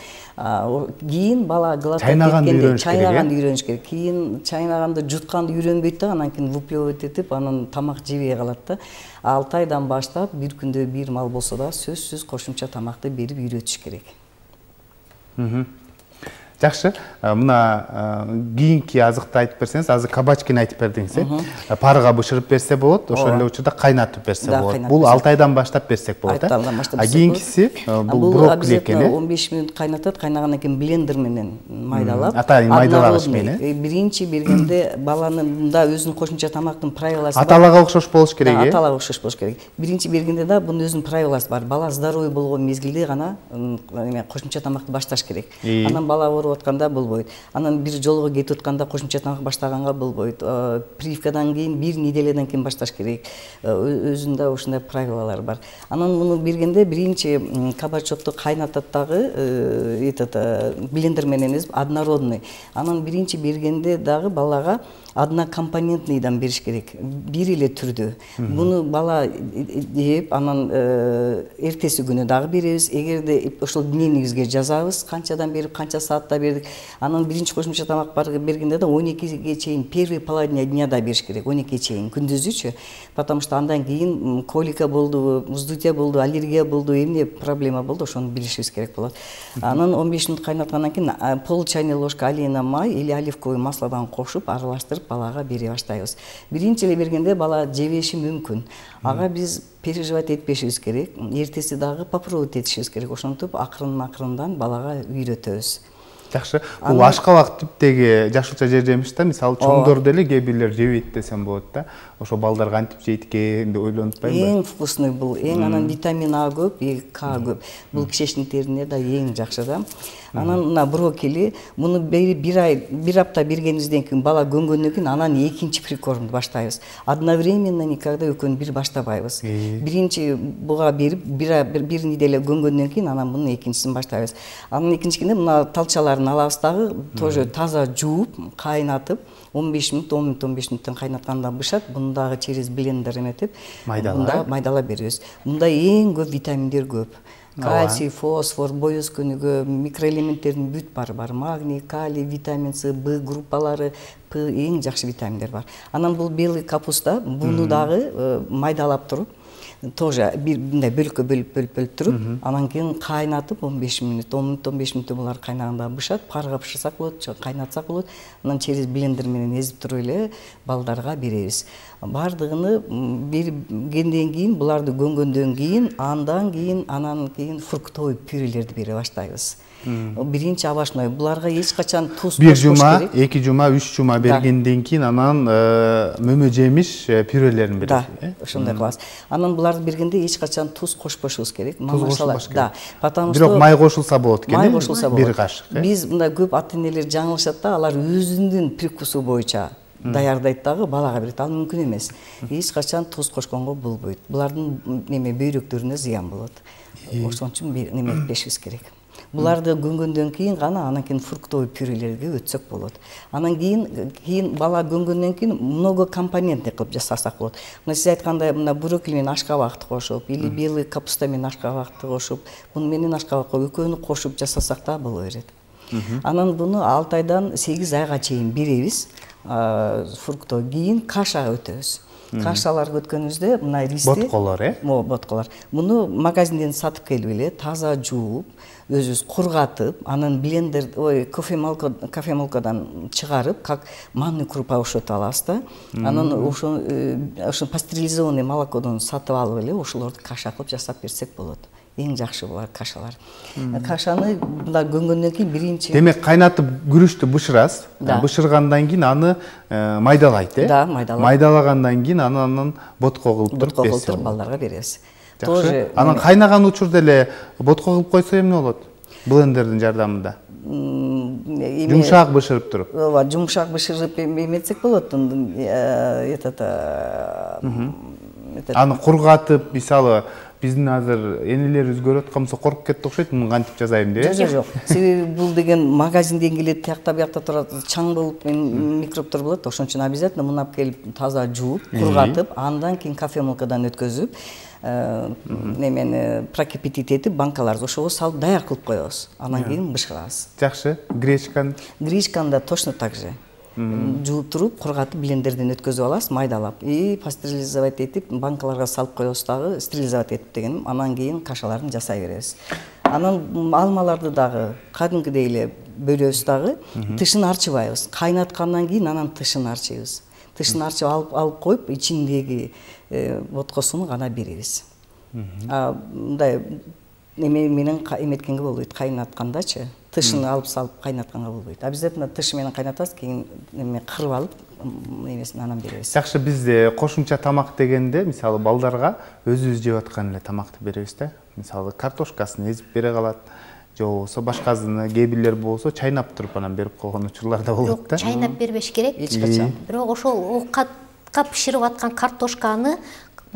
Кийин бала глотать эткенде чайнаганды үйрөнүш керек. Кийин чайнаганды жутканды үйрөнбөйт да, анан кийин выплевывать этип, анан тамак жебей калат да. 6 айдан баштап бир күндө бир мал болсо да сөзсүз кошумча тамакты берип үйрөтүш керек. Жакшы, мына кийинки азыкты айтып берсеңиз, азыр кабачкини айтып бердиңиз, парга бышырып берсе болот, ошол эле учурда кайнатып берсе болот. Бул 6 айдан баштап берсек болот, кийинкиси бул брокколи экен, 15 мүнөт кайнатат, кайнагандан кийин блендер менен майдалап, атайын майдалагыч менен. Биринчи бергенде баланын да өзүнүн кошумча тамактын правиласы бар. Аталага окшош болуш керек, Аталага окшош болуш керек. Биринчи бергенде да бунун өзүнүн правиласы бар. Бала здоровый болгон мезгилде гана кошумча тамакты башташ керек. Анан бала атканда болбойт. Анан бир жолго кетип атканда кошумча тамак баштаганга болбойт. Прививкадан кийин 1 неделядан кийин башташ керек. Өзүндө ушундай правилалар бар. Анан муну бергенде биринчи кабачокду кайнатат дагы блендер менен эмес, однородный. Анан биринчи бергенде дагы балага однокомпонентныйдан бериш керек. Бир эле түрдө. Буну бала жеп, анан эртеси күнү дагы беребиз. Эгерде ошол дневнигибизге жазабыз, канчадан берип, канча саатта бердик. Анан биринчи кошумча тамак бергенде да 12ге чейин первый половина дня да бериш керек. 12ге чейин күндүзүчү. Потому что андан кийин колика болду, вздутие болду, аллергия болду, эмне проблема болду, ошону билишибиз керек болот. Анан 15 мүнөт кайнаткандан кийин пол чайный ложка олейна май или оливковый маслодан кошуп, аралаштырып балага бере баштайбыз. Биринчи эле бергенде бала жебеши мүмкүн. Ага биз переживать этпешибиз керек. Эртеси дагы попробовать этишибиз керек. Ошентип акырын-акырындан балага үйрөтөбүз. Жакшы. Бул ашкабак типтеги жашылча жер жемиш да, мисалы чоңдор деле кээ бирлер жебейт десем болот да. Ошо балдар кантип жейт экен деп ойлонуп атпаймынбы? Эң вкусный бул, эң анан витамин А көп, К көп. Бул кишечниктерине да эң жакшы да. Анан мына брокколи, муну бир апта бергенибизден кийин бала көнгөндөн кийин анан экинчи прикормду баштайбыз. Одновременно никогда экөөнү бир баштабайбыз. Биринчи буга берип, бир неделя көнгөндөн кийин анан мунун экинчисин баштайбыз. Анан экинчикинде мына талчаларын алабыз дагы, тоже таза жууп, кайнатып, 15 мүнөт, 10-15 мүнөттөн кайнатканда бышат, буну дагы через блендер эметип, майдалап беребиз. Мында эң көп витаминдер көп. Кальций, фосфор, бой өскөнүгө, микроэлементтердин бүт бар. Магний, калий, витамин С, Б группалары, П эң жакшы витаминдер бар. Анан бул белый капуста, буну дагы майдалап туруп, тоже бир мындай бөлүккө бөлүп туруп, анан кийин кайнатып 15 мүнөт, 10 мүнөт, 15 мүнөттө булар кайнаганда бышат, парга бышырсак болот, кайнатсак болот. Анан через блендер менен эзип туруп эле балдарга беребиз. Бардыгыны бергенден кийин, буларды көңгөндөн кийин, анан кийин фруктовый пюрелерди бере баштайбыз. Биринчи овощной, буларга эч качан туз кошпош керек. 1 жума, 2 жума, 3 жума бергенден кийин анан мөмө жемиш пюрелерин беребиз. Да, ошондой кылабыз. Анан буларды бергенде эч качан туз кошпошубуз керек. Туз кошулбаш керек. Да, потому что бирок май кошулса болот экен. Май кошулса болот. Бир кашык. Биз мындай көп ата-энелер жаңылышат да, алар өзүнүн прикусу боюнча даярдайт дагы балага берет. Ал мүмкүн эмес. Эч качан туз кошконго болбойт. Булардын бөйрөктөрүнө зыян болот. Ошон үчүн неме этпешибиз керек. Буларды көңгөндөн кийин гана анан кийин фруктовый пюрелерге өтсөк болот. Анан кийин бала көңгөндөн кийин много компонентный кылып жасасак болот. Мына сиз айткандай мына брокколи менен ашкабакты кошуп, или белый капуста менен ашкабакты кошуп, муну менен ашкабакка экөөнү кошуп жасасак да боло берет. Анан буну 6 айдан 8 айга чейин беребиз. Фруктовый кийин кашага өтөбүз. Кашаларга өткөнүбүздө мына ристи ботколор, ботколор. Муну магазинден сатып келип эле таза жууп, өзүбүз кургатып, анан блендер, кофемолкадан чыгарып, как манный крупа ошотуп алабыз да. Анан ошо пастеризованный молокодон сатып алып эле ошолорду каша кылып жасап берсек болот. Эң жакшы булар кашалар. Кашаны мына көңгөндөн кийин биринчи. Демек кайнатып күрүчтү бышырасыз. Бышыргандан кийин аны майдалайт, Да, майдалайт. Майдалагандан кийин анан ботко кылып туруп балдарга беребиз. Тоже анан кайнаган учурда эле ботко кылып койсо эмне болот? Блендердин жардамында. Жумшак бышырып туруп. Ооба, жумшак бышырып эметсек болот. Аны кургатып, мисалы биздин азыр энелерибиз көрүп атканбызда коркуп кетти окшойт, муну кантип жазайын деп. Жок. Себеби бул деген магазинден келет, тиякта буякта турат, чаң болуп, микробтор болот. Ошон үчүн обязательно муну алып келип таза жууп, кургатып, андан кийин кофемолкадан өткөзүп, немени прокипятить этип, банкаларды ошого салып даяр кылып коебуз. Анан кийин бышырабыз. Жакшы. Гречканы да точно так же. Жууп туруп, кургатып, блендерден өткөзүп алабыз, майдалап. Пастеризовать этип, банкаларга салып коебуз дагы, стерилизовать этип дегеним. Анан кийин кашаларын жасай беребиз. Анан алмаларды дагы кадимкидей эле бөлөбүз дагы, тышын арчыбайбыз. Кайнаткандан кийин анан тышын арчыбыз. Тышын арчып алып коюп, ичиндеги боткосуну гана беребиз. Мындай менен эметкенге болбойт, кайнаткандачы. Тышын алып салып кайнатканга болбойт. Обязательно тыш менен кайнатабыз, кийин кырып алып, эмесин анан беребиз. Жакшы, бизде кошумча тамак дегенде, мисалы балдарга өзүбүз жеп аткан эле тамакты беребиз да. Мисалы картошкасын эзип бере калат, же болбосо башкасыны, кээ бирлер болсо чайнап туруп анан берип койгон учурлар да болот да. Жок, чайнап бербеш керек. Эч качан. Бирок ошол оокатка бышырып аткан картошканы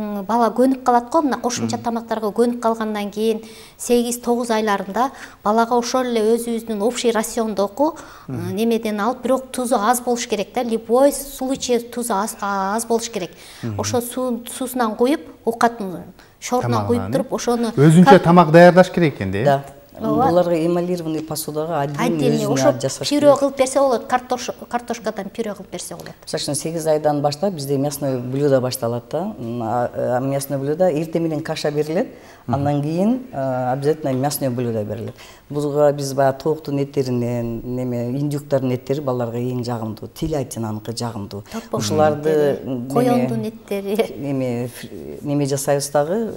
бала көнүп калат го, мына кошумча тамактарга көнүп калгандан кийин 8-9 айларында балага ошол эле өзүбүздүн общий рациондогу немеден алып, бирок тузу аз болуш керек да, любой случай тузу аз болуш керек. Ошо суусунан куюп, оокатын шорунан куюп туруп, ошону өзүнчө тамак даярдаш керек экен да. Да. Буларга эмалированный посудага отдельно ошо жасаш керек. пюре кылып берсе болот, картошкадан пюре кылып берсе болот. Мисалы 8 айдан баштап бизде мясной блюдо башталат да. Мясной блюдо эртең менен каша берилет, андан кийин обязательно мясной блюдо берилет. Буга биз баягы тооктун эттеринен, индюктардын эттери балдарга эң жагымдуу, телятинаныкы жагымдуу. Ушуларды коёндун эттери неме жасайбыз дагы,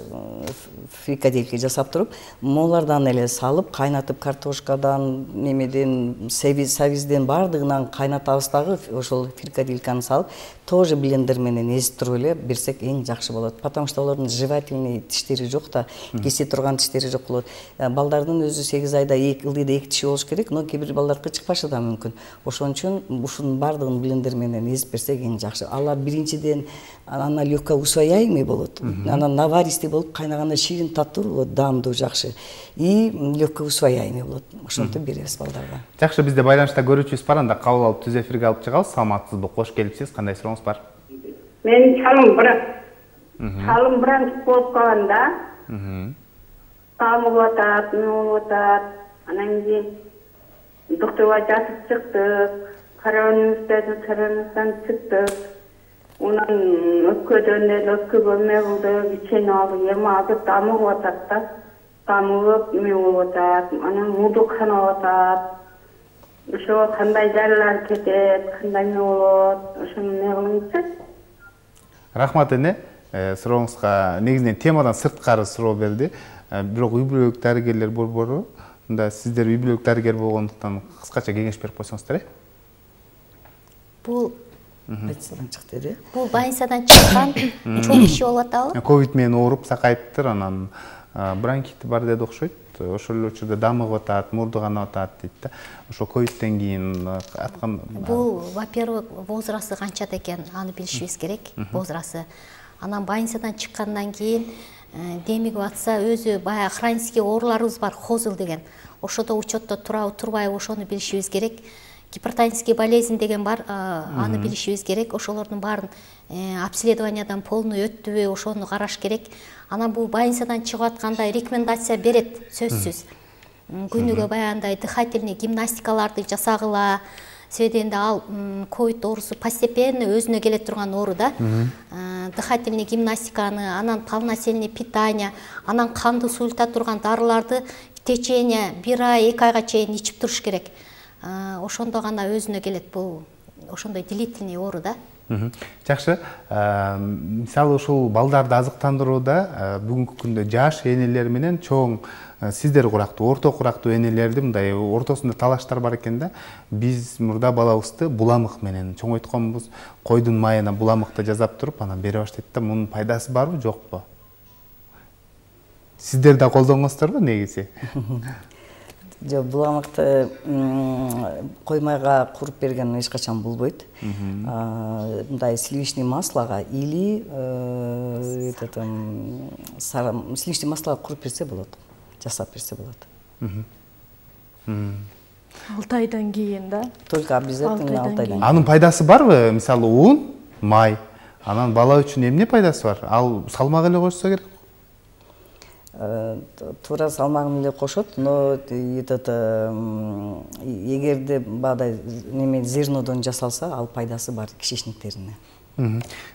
фрикадельки жасап туруп, молардан эле салып, кайнатып картошкадан, немеден, сабизден бардыгынан кайнатабыз дагы, ошол фрикадельканы салып, тоже блендер менен эзип туруп эле берсек эң жакшы болот. Потому что алардын жевательный тиштери жок да, кесе турган тиштери жок болот. Балдардын өзү 8 айда ылдыйда 2 тиши болуш керек, но кээ бир балдар кычыкпашы да мүмкүн. Ошон үчүн ушунун бардыгын блендер менен эзип берсек эң жакшы. Алар биринчиден она легко усвояемый болот. Анан наваристый болуп кайнаганда ширин таттуу болот, даамдуу жакшы. И легко усвояемый болот. Ошонтип беребиз балдарга. Жакшы, бизде байланышта көрүүчүбүз бар, анда кабыл алып түз эфирге алып чыгабыз. Саламатсызбы? Кош келипсиз. Кандай сурооңуз бар? Менин шалым бранч болуп калганда, камыл атат, не болуп атат. Анан кийин доктурга жатып чыктык, коронавирустан чыктык. Ondan öpköden öpköme buldu, biçen aldı, yema azıp damıp otat da. Damıp me otat, anan mudu kana otat. Ошо кандай жаралар кетет, кандай не болот, ошону не кылыңызчы? Рахмат эне. Сурооңузга негизинен темадан сырткары суроо берди. Бирок үй бүлөлүк дарыгерлер борбору, мында сиздер үй бүлөлүк дарыгер болгондуктан кыскача кеңеш берип койсоңуздар. Бул Больницадан чыкты деди. Бул больницадан чыккан чоң киши болуп атабы? Ковид менен ооруп сакайыптыр, анан бронхити бар деди окшойт. Ошол эле учурда дамыгып атат, мурду канап атат дейт да. Ошо ковидтен кийин аткан. Бул, во-первых, возрасы канчада экен, аны билишибиз керек, возрасы. Анан больницадан чыккандан кийин демигип атса, өзү баягы хронический ооруларыбыз бар, хозыл деген. Ошодо учетто турабы, турбайбы, ошону билишибиз керек. Гипертонический болезнь деген бар, аны билишибиз керек. Ошолордун баарын обследованиядан полный өттүбү, ошону караш керек. Анан бул больницадан чыгып атканда рекомендация берет, сөзсүз. Күнүгө баягындай дыхательный гимнастикаларды жасагыла. Себебинде ал ковид оорусу постепенно өзүнө келе турган оору да. Дыхательный гимнастиканы, анан полноценный питание, анан канды суюлта турган дарыларды в течение 1 ай, 2 айга чейин ичип туруш керек. Ошондо гана өзүнө келет бул, ошондой длительный оору да. Жакшы. Мисалы ушул балдарды азыктандырууда бүгүнкү күндө жаш энелер менен чоң сиздер курактуу, орто курактуу энелерди мындай ортосунда талаштар бар экен да. Биз мурда балабызды буламык менен чоңойтконбуз, койдун майына буламыкты жасап туруп, анан бере баштайт да. Мунун пайдасы барбы, жокпу? Сиздер да колдоңуңуздарбы негизи? Жок, буламыкты коймайга куруп берген эч качан болбойт. Мындай сливочный маслога или сливочный маслога куруп берсе болот. Жасап берсе болот. 6 айдан кийин да? Только обязательно 6 айдан кийин. Анын пайдасы барбы? Мисалы ун, май. Анан бала үчүн эмне пайдасы бар? Ал салмак эле кошсо керек. Тура салмагын эле кошот, но эгерде бадай неме зернодон жасалса, ал пайдасы бар кишечниктерине.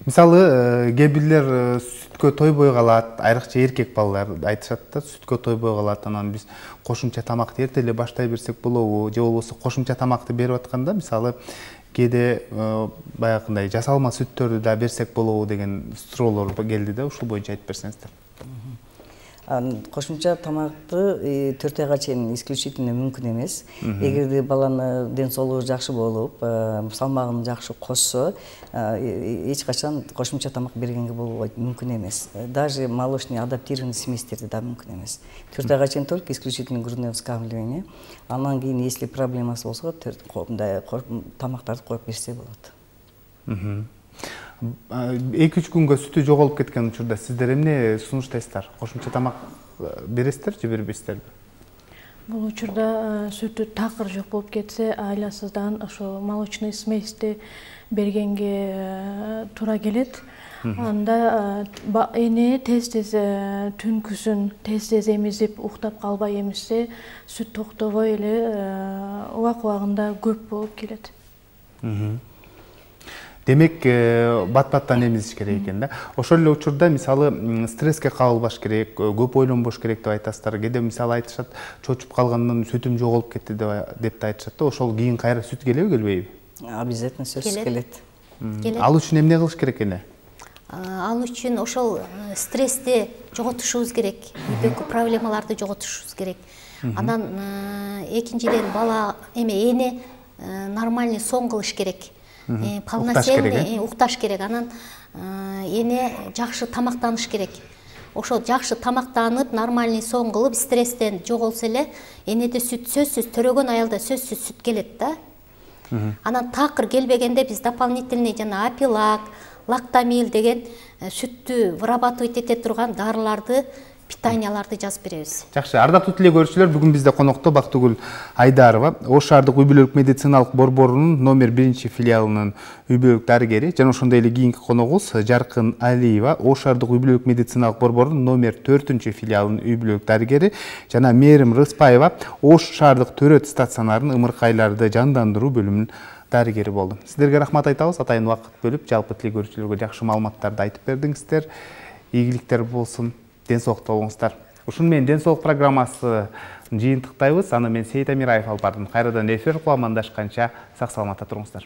Мисалы, кээ бирлер сүткө тойбой калат, айрыкча эркек балалар айтышат да, сүткө тойбой калат, анан биз кошумча тамакты эрте эле баштай берсек болобу, же болбосо кошумча тамакты берип атканда, мисалы, кээде баягындай жасалма сүттөрдү да берсек болобу деген суроолор келди да, ушул боюнча айтып берсеңиздер. Кошумча тамакты 4 айга чейин исключительно мүмкүн эмес. Эгерде баланы ден соолугу жакшы болуп, салмагын жакшы кошсо, эч качан кошумча тамак бергенге болбойт, мүмкүн эмес. Даже молочный адаптированный сместерди да мүмкүн эмес. 4 айга чейин только исключительно грудное вскармливание. Андан кийин если проблемасы болсо, тамактарды коюп берсе болот. 2-3 күнгө сүтү жоголуп кеткен учурда сиздер эмне сунуштайсыздар? Кошумча тамак бересиздер же бербейсиздерби? Бул учурда сүтү такыр жок болуп кетсе, айласыздан ошо молочный смести бергенге туура келет. Анда эне тез-тез түнкүсүн тез-тез эмизип, уктап калбай эмизсе, сүт токтобой эле убак-убагында көп болуп келет. Демек, бат-баттан эмизиш керек экен да. Ошол эле учурда мисалы стресске кабылбаш керек, көп ойлонбош керек деп айтасыздар. Кээде мисалы айтышат, чочуп калгандан сүтүм жоголуп кетти деп айтышат да. Ошол кийин кайра сүт келеби, келбейби? Обязательно сөзсүз келет. Ал үчүн эмне кылыш керек эне? Ал үчүн ошол стрессти жоготушубуз керек, үйдөгү проблемаларды жоготушубуз керек. Анан экинчиден бала эне нормальный сон кылыш керек. Полноценный укташ керек. Анан эне жакшы тамактаныш керек. Ошо жакшы тамактанып, нормальный сон кылып, стресстен жоголсо эле, энеде сүт сөзсүз, төрөгөн аялда сөзсүз сүт келет да. Анан такыр келбегенде биз дополнительный жана апилак, лактамил деген сүттү вырабатывать эте турган дарыларды, питанияларды жазып беребиз. Жакшы, ардактуу теле көрүүчүлөр, бүгүн бизде конокто Бактыгүл Айдарова, Ош шаардык үй бүлөлүк медициналык борборунун номер 1 филиалынын үй бүлөлүк дарыгери, жана ошондой эле кийинки коногубуз Жаркын Алиева, Ош шаардык үй бүлөлүк медициналык борборунун номер 4 филиалынын үй бүлөлүк дарыгери, жана Мээрим Рыспаева, Ош шаардык төрөт стационарынын ымыркайларды жандандыруу бөлүмүнүн дарыгери болду. Сиздерге рахмат айтабыз. Атайын убакыт бөлүп, жалпы телекөрүүчүлөргө жакшы маалыматтарды айтып бердиңиздер. Ийгиликтер болсун, ден соолукта болуңуздар. Ушун менен ден соолук программасы жыйынтыктайбыз. Аны мен Сейит Амираев алып бардым. Кайрадан эфир куламандашканча сак саламатта туруңуздар.